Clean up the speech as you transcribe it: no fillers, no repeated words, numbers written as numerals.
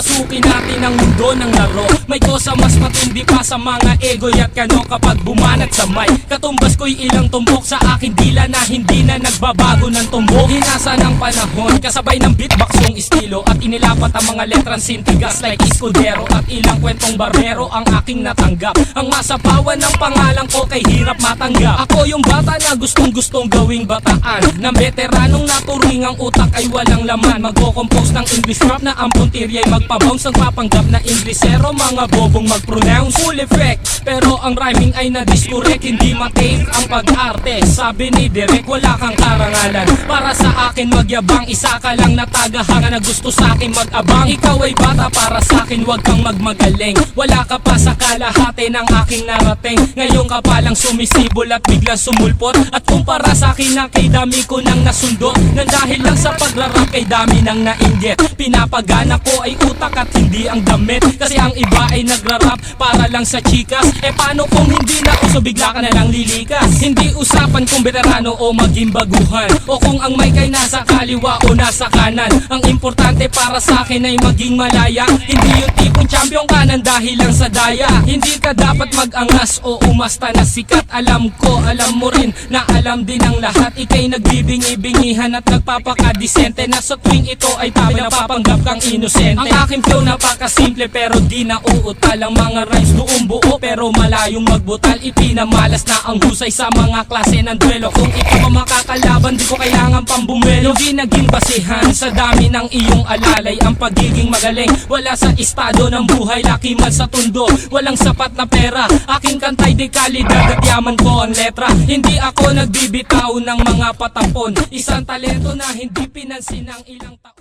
papasukin natin ang mundo ng laro. May kosa mas matindi pa sa mga egoy at kano kapag bumanat sa mic. Katumbas ko'y ilang tumbok sa akin dila na hindi na nagbabago ng tumbok. Hinasa ng panahon, kasabay ng beatbox yung estilo at inilapat ang mga letrang sintigas like Escudero. At ilang kwentong barbero ang aking natanggap. Ang masapawan ng pangalan ko kay hirap matanggap. Ako yung bata na gustong gawing bataan, na veteranong naturing ang utak ay walang laman. Magko-compose ng English rap na ang puntirya'y magpabounce. Nagpapanggap na Inglesero, mga bobong mag-pronounce. Full effect, pero ang rhyming ay na-discorrect. Hindi matake ang pag-arte, sabi ni Direk, wala kang karangalan. Para sa akin magyabang, isa ka lang na tagahanga na gusto sa akin mag-abang. Ikaw ay bata para sa akin, wag kang magmagaling. Wala ka pa sa kalahati ng aking narating. Ngayon ka palang sumisibol at biglang sumulpot. At kumpara sa akin na kay dami ko nang nasundot, nang dahil lang sa pagrarap kay dami nang nainggit. Pinapagana ko ay utak at hindi ang damit, kasi ang iba ay nagrarap para lang sa chikas. Paano kung hindi na uso, bigla ka na lang lilikas. Hindi usapan kung veterano o maging baguhan, o kung ang mic ay nasa kaliwa o nasa kanan. Ang importante para sa akin ay maging malaya. Hindi yung tipong champion ka nang dahil lang sa daya. Hindi ka dapat mag-angas o umasta na sikat. Alam ko, alam mo rin na alam din ang lahat. Ika'y nagbibingi-bingihan at nagpapakadisente, na sa tuwing ito ay tabi napapanggap kang inosente. Ang aking flow napakasimple pero di na uutal. Ang mga rhymes buong buo pero malayong magbutal. Ipinamalas na ang husay sa mga klase ng duelo. Kung ikaw ang makakalaban, di ko kailangan pang bumelo. Di naging basihan sa dami ng iyong alalay ang pagiging magaling. Wala sa estado ng buhay, laki man sa tundo, walang sapat na pera. Aking kantay di kalidad at yaman ko ang letra. Hindi ako nagbibitaw ng mga patapon, isang talento na hindi pinansin ng ilang taon.